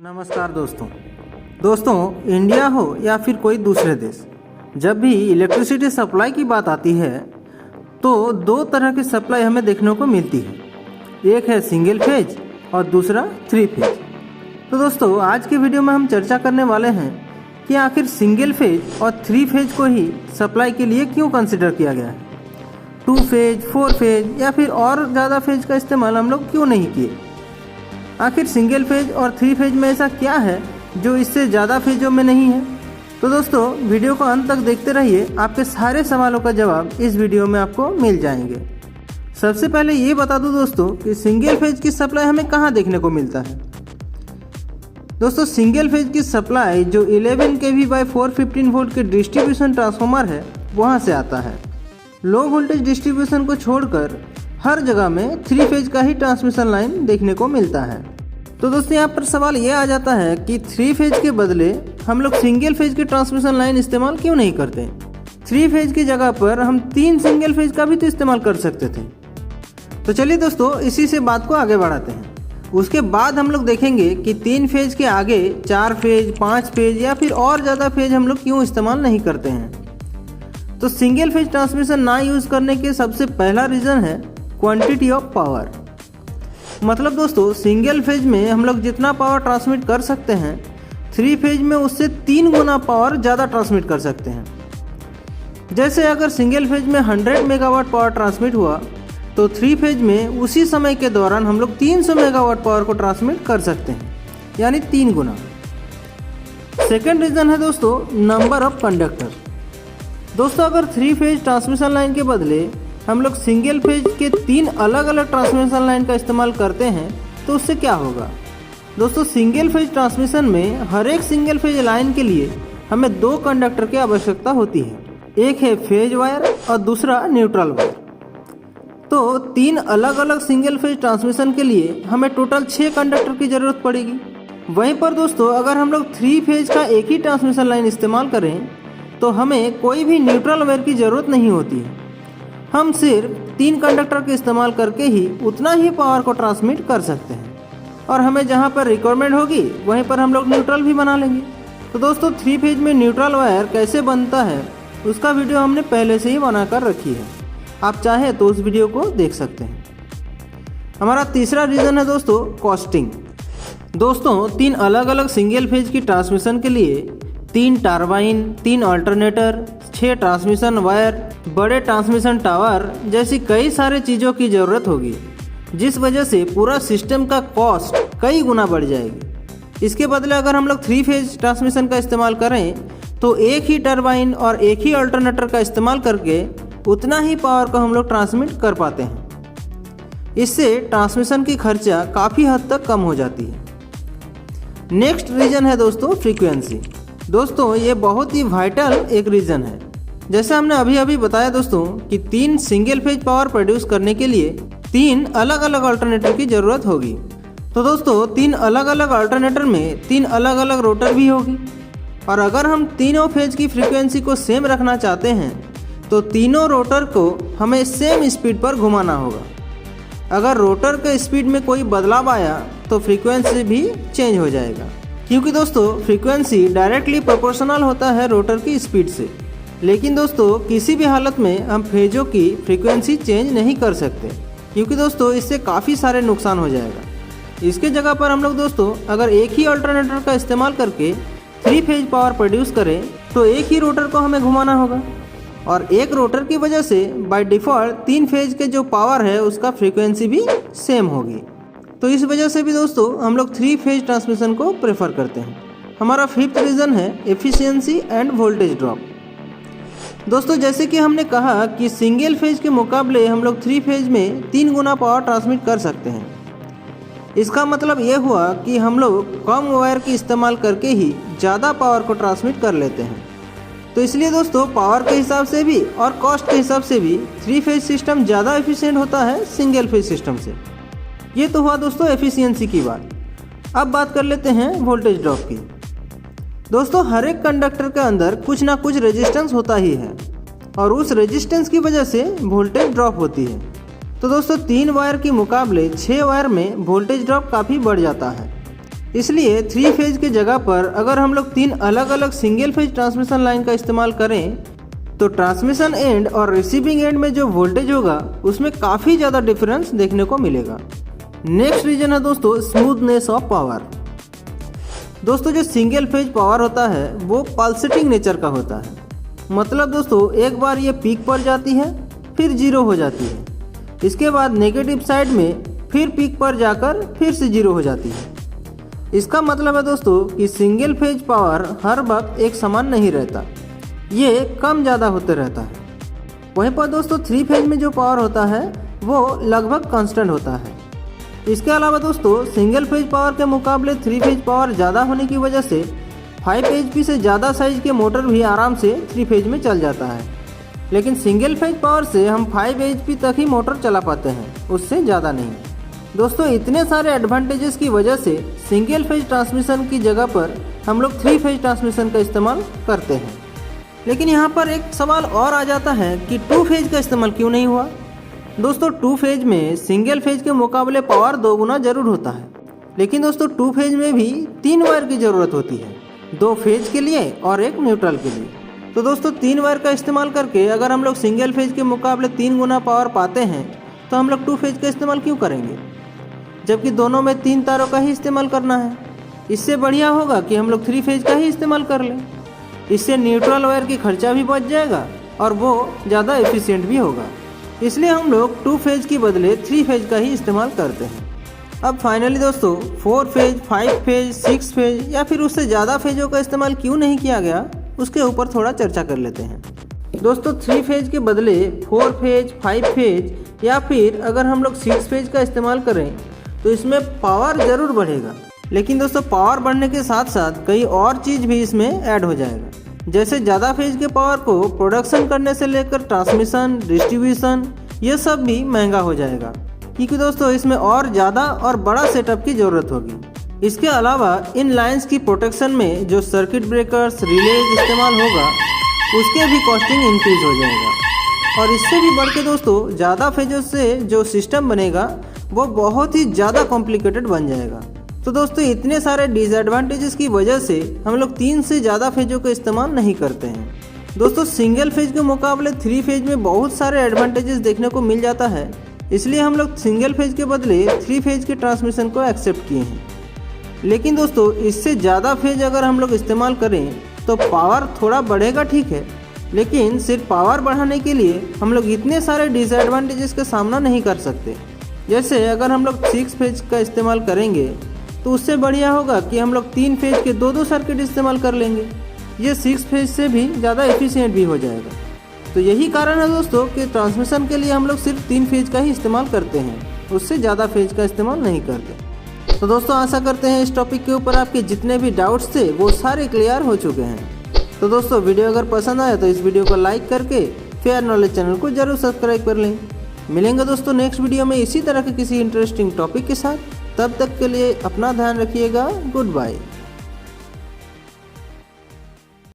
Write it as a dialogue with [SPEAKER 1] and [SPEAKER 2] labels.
[SPEAKER 1] नमस्कार दोस्तों इंडिया हो या फिर कोई दूसरे देश, जब भी इलेक्ट्रिसिटी सप्लाई की बात आती है तो दो तरह की सप्लाई हमें देखने को मिलती है। एक है सिंगल फेज और दूसरा थ्री फेज। तो दोस्तों आज के वीडियो में हम चर्चा करने वाले हैं कि आखिर सिंगल फेज और थ्री फेज को ही सप्लाई के लिए क्यों कंसिडर किया गया है। टू फेज, फोर फेज या फिर और ज़्यादा फेज का इस्तेमाल हम लोग क्यों नहीं किए। आखिर सिंगल फेज और थ्री फेज में ऐसा क्या है जो इससे ज़्यादा फेजों में नहीं है। तो दोस्तों वीडियो को अंत तक देखते रहिए, आपके सारे सवालों का जवाब इस वीडियो में आपको मिल जाएंगे। सबसे पहले ये बता दूं दोस्तों कि सिंगल फेज की सप्लाई हमें कहाँ देखने को मिलता है। दोस्तों सिंगल फेज की सप्लाई जो 11 kV बाई 415 वोल्ट के डिस्ट्रीब्यूशन ट्रांसफार्मर है वहाँ से आता है। लो वोल्टेज डिस्ट्रीब्यूशन को छोड़कर हर जगह में थ्री फेज का ही ट्रांसमिशन लाइन देखने को मिलता है। तो दोस्तों यहाँ पर सवाल ये आ जाता है कि थ्री फेज के बदले हम लोग सिंगल फेज की ट्रांसमिशन लाइन इस्तेमाल क्यों नहीं करते। थ्री फेज की जगह पर हम 3 सिंगल फेज का भी तो इस्तेमाल कर सकते थे। तो चलिए दोस्तों इसी से बात को आगे बढ़ाते हैं। उसके बाद हम लोग देखेंगे कि 3 फेज के आगे 4 फेज, 5 फेज या फिर और ज़्यादा फेज हम लोग क्यों इस्तेमाल नहीं करते हैं। तो सिंगल फेज ट्रांसमिशन ना यूज़ करने के सबसे पहला रीज़न है क्वांटिटी ऑफ पावर। मतलब दोस्तों सिंगल फेज में हम लोग जितना पावर ट्रांसमिट कर सकते हैं, थ्री फेज में उससे 3 गुना पावर ज़्यादा ट्रांसमिट कर सकते हैं। जैसे अगर सिंगल फेज में 100 मेगावाट पावर ट्रांसमिट हुआ तो थ्री फेज में उसी समय के दौरान हम लोग 300 मेगावाट पावर को ट्रांसमिट कर सकते हैं, यानी 3 गुना। सेकेंड रीज़न है दोस्तों नंबर ऑफ कंडक्टर। दोस्तों अगर थ्री फेज ट्रांसमिशन लाइन के बदले हम लोग सिंगल फेज के 3 अलग अलग ट्रांसमिशन लाइन का इस्तेमाल करते हैं तो उससे क्या होगा। दोस्तों सिंगल फेज ट्रांसमिशन में हर एक सिंगल फेज लाइन के लिए हमें 2 कंडक्टर की आवश्यकता होती है। एक है फेज वायर और दूसरा न्यूट्रल वायर। तो 3 अलग अलग सिंगल फेज ट्रांसमिशन के लिए हमें टोटल 6 कंडक्टर की ज़रूरत पड़ेगी। वहीं पर दोस्तों अगर हम लोग थ्री फेज का एक ही ट्रांसमिशन लाइन इस्तेमाल करें तो हमें कोई भी न्यूट्रल वायर की ज़रूरत नहीं होती है। हम सिर्फ 3 कंडक्टर के इस्तेमाल करके ही उतना ही पावर को ट्रांसमिट कर सकते हैं और हमें जहां पर रिक्वायरमेंट होगी वहीं पर हम लोग न्यूट्रल भी बना लेंगे। तो दोस्तों थ्री फेज में न्यूट्रल वायर कैसे बनता है उसका वीडियो हमने पहले से ही बना कर रखी है, आप चाहें तो उस वीडियो को देख सकते हैं। हमारा तीसरा रीज़न है दोस्तों कॉस्टिंग। दोस्तों 3 अलग अलग सिंगल फेज की ट्रांसमिशन के लिए 3 टरबाइन, 3 अल्टरनेटर, 6 ट्रांसमिशन वायर, बड़े ट्रांसमिशन टावर जैसी कई सारे चीज़ों की ज़रूरत होगी, जिस वजह से पूरा सिस्टम का कॉस्ट कई गुना बढ़ जाएगी। इसके बदले अगर हम लोग थ्री फेज ट्रांसमिशन का इस्तेमाल करें तो एक ही टरबाइन और एक ही अल्टरनेटर का इस्तेमाल करके उतना ही पावर को हम लोग ट्रांसमिट कर पाते हैं। इससे ट्रांसमिशन की खर्चा काफ़ी हद तक कम हो जाती है। नेक्स्ट रीज़न है दोस्तों फ्रीक्वेंसी। दोस्तों ये बहुत ही वाइटल एक रीज़न है। जैसे हमने अभी बताया दोस्तों कि 3 सिंगल फेज पावर प्रोड्यूस करने के लिए 3 अलग अलग अल्टरनेटर की ज़रूरत होगी। तो दोस्तों 3 अलग अलग अल्टरनेटर में 3 अलग अलग रोटर भी होगी और अगर हम तीनों फेज की फ्रीक्वेंसी को सेम रखना चाहते हैं तो तीनों रोटर को हमें सेम स्पीड पर घुमाना होगा। अगर रोटर के स्पीड में कोई बदलाव आया तो फ्रीक्वेंसी भी चेंज हो जाएगा, क्योंकि दोस्तों फ्रीक्वेंसी डायरेक्टली प्रोपोर्शनल होता है रोटर की स्पीड से। लेकिन दोस्तों किसी भी हालत में हम फेजों की फ्रीक्वेंसी चेंज नहीं कर सकते, क्योंकि दोस्तों इससे काफ़ी सारे नुकसान हो जाएगा। इसके जगह पर हम लोग दोस्तों अगर एक ही अल्टरनेटर का इस्तेमाल करके थ्री फेज पावर प्रोड्यूस करें तो एक ही रोटर को हमें घुमाना होगा और एक रोटर की वजह से बाय डिफ़ॉल्ट 3 फेज के जो पावर है उसका फ्रीक्वेंसी भी सेम होगी। तो इस वजह से भी दोस्तों हम लोग थ्री फेज ट्रांसमिशन को प्रेफर करते हैं। हमारा फिफ्थ रीज़न है एफिशिएंसी एंड वोल्टेज ड्रॉप। दोस्तों जैसे कि हमने कहा कि सिंगल फेज के मुकाबले हम लोग थ्री फेज में 3 गुना पावर ट्रांसमिट कर सकते हैं। इसका मतलब ये हुआ कि हम लोग कम वायर की इस्तेमाल करके ही ज़्यादा पावर को ट्रांसमिट कर लेते हैं। तो इसलिए दोस्तों पावर के हिसाब से भी और कॉस्ट के हिसाब से भी थ्री फेज सिस्टम ज़्यादा एफिशिएंट होता है सिंगल फेज सिस्टम से। ये तो हुआ दोस्तों एफिशिएंसी की बात। अब बात कर लेते हैं वोल्टेज ड्रॉप की। दोस्तों हर एक कंडक्टर के अंदर कुछ ना कुछ रेजिस्टेंस होता ही है और उस रेजिस्टेंस की वजह से वोल्टेज ड्रॉप होती है। तो दोस्तों 3 वायर के मुकाबले 6 वायर में वोल्टेज ड्रॉप काफ़ी बढ़ जाता है। इसलिए 3 फेज के जगह पर अगर हम लोग 3 अलग अलग सिंगल फेज ट्रांसमिशन लाइन का इस्तेमाल करें तो ट्रांसमिशन एंड और रिसीविंग एंड में जो वोल्टेज होगा उसमें काफ़ी ज़्यादा डिफरेंस देखने को मिलेगा। नेक्स्ट रीजन है दोस्तों स्मूथनेस ऑफ पावर। दोस्तों जो सिंगल फेज पावर होता है वो पल्सेटिंग नेचर का होता है, मतलब दोस्तों एक बार ये पीक पर जाती है फिर जीरो हो जाती है, इसके बाद नेगेटिव साइड में फिर पीक पर जाकर फिर से जीरो हो जाती है। इसका मतलब है दोस्तों कि सिंगल फेज पावर हर वक्त एक समान नहीं रहता, ये कम ज़्यादा होते रहता है। वहीं पर दोस्तों 3 फेज में जो पावर होता है वो लगभग कांस्टेंट होता है। इसके अलावा दोस्तों सिंगल फेज पावर के मुकाबले 3 फेज पावर ज़्यादा होने की वजह से 5 HP से ज़्यादा साइज के मोटर भी आराम से 3 फेज में चल जाता है, लेकिन सिंगल फेज पावर से हम 5 HP तक ही मोटर चला पाते हैं, उससे ज़्यादा नहीं। दोस्तों इतने सारे एडवांटेजेस की वजह से सिंगल फेज ट्रांसमिशन की जगह पर हम लोग 3 फेज ट्रांसमिशन का इस्तेमाल करते हैं। लेकिन यहाँ पर एक सवाल और आ जाता है कि 2 फेज का इस्तेमाल क्यों नहीं हुआ। दोस्तों 2 फेज में सिंगल फेज के मुकाबले पावर 2 गुना जरूर होता है, लेकिन दोस्तों 2 फेज में भी 3 वायर की ज़रूरत होती है, 2 फेज के लिए और 1 न्यूट्रल के लिए। तो दोस्तों 3 वायर का इस्तेमाल करके अगर हम लोग सिंगल फेज के मुकाबले 3 गुना पावर पाते हैं तो हम लोग 2 फेज का इस्तेमाल क्यों करेंगे, जबकि दोनों में 3 तारों का ही इस्तेमाल करना है। इससे बढ़िया होगा कि हम लोग 3 फेज का ही इस्तेमाल कर लें। इससे न्यूट्रल वायर की खर्चा भी बच जाएगा और वो ज़्यादा एफिशिएंट भी होगा। इसलिए हम लोग 2 फेज की बदले 3 फेज का ही इस्तेमाल करते हैं। अब फाइनली दोस्तों 4 फेज, 5 फेज, 6 फेज या फिर उससे ज़्यादा फेजों का इस्तेमाल क्यों नहीं किया गया उसके ऊपर थोड़ा चर्चा कर लेते हैं। दोस्तों 3 फेज के बदले 4 फेज, 5 फेज या फिर अगर हम लोग 6 फेज का इस्तेमाल करें तो इसमें पावर ज़रूर बढ़ेगा, लेकिन दोस्तों पावर बढ़ने के साथ साथ कई और चीज़ भी इसमें ऐड हो जाएगा। जैसे ज़्यादा फेज के पावर को प्रोडक्शन करने से लेकर ट्रांसमिशन, डिस्ट्रीब्यूशन ये सब भी महंगा हो जाएगा, क्योंकि दोस्तों इसमें और ज़्यादा और बड़ा सेटअप की ज़रूरत होगी। इसके अलावा इन लाइंस की प्रोटेक्शन में जो सर्किट ब्रेकर्स, रिलेज इस्तेमाल होगा उसके भी कॉस्टिंग इंक्रीज हो जाएगा। और इससे भी बढ़ के दोस्तों ज़्यादा फेजों से जो सिस्टम बनेगा वो बहुत ही ज़्यादा कॉम्प्लिकेटेड बन जाएगा। तो दोस्तों इतने सारे डिसएडवांटेजेस की वजह से हम लोग 3 से ज़्यादा फेजों का इस्तेमाल नहीं करते हैं। दोस्तों सिंगल फेज के मुकाबले 3 फेज में बहुत सारे एडवांटेजेस देखने को मिल जाता है, इसलिए हम लोग सिंगल फेज के बदले 3 फेज के ट्रांसमिशन को एक्सेप्ट किए हैं। लेकिन दोस्तों इससे ज़्यादा फेज अगर हम लोग इस्तेमाल करें तो पावर थोड़ा बढ़ेगा, ठीक है, लेकिन सिर्फ पावर बढ़ाने के लिए हम लोग इतने सारे डिसएडवांटेजेस का सामना नहीं कर सकते। जैसे अगर हम लोग 6 फेज का इस्तेमाल करेंगे तो उससे बढ़िया होगा कि हम लोग 3 फेज के 2-2 सर्किट इस्तेमाल कर लेंगे, ये 6 फेज से भी ज़्यादा एफिशिएंट भी हो जाएगा। तो यही कारण है दोस्तों कि ट्रांसमिशन के लिए हम लोग सिर्फ 3 फेज का ही इस्तेमाल करते हैं, उससे ज़्यादा फेज का इस्तेमाल नहीं करते। तो दोस्तों आशा करते हैं इस टॉपिक के ऊपर आपके जितने भी डाउट्स थे वो सारे क्लियर हो चुके हैं। तो दोस्तों वीडियो अगर पसंद आया तो इस वीडियो को लाइक करके फेयर नॉलेज चैनल को जरूर सब्सक्राइब कर लें। मिलेंगे दोस्तों नेक्स्ट वीडियो में इसी तरह के किसी इंटरेस्टिंग टॉपिक के साथ। तब तक के लिए अपना ध्यान रखिएगा। Good bye.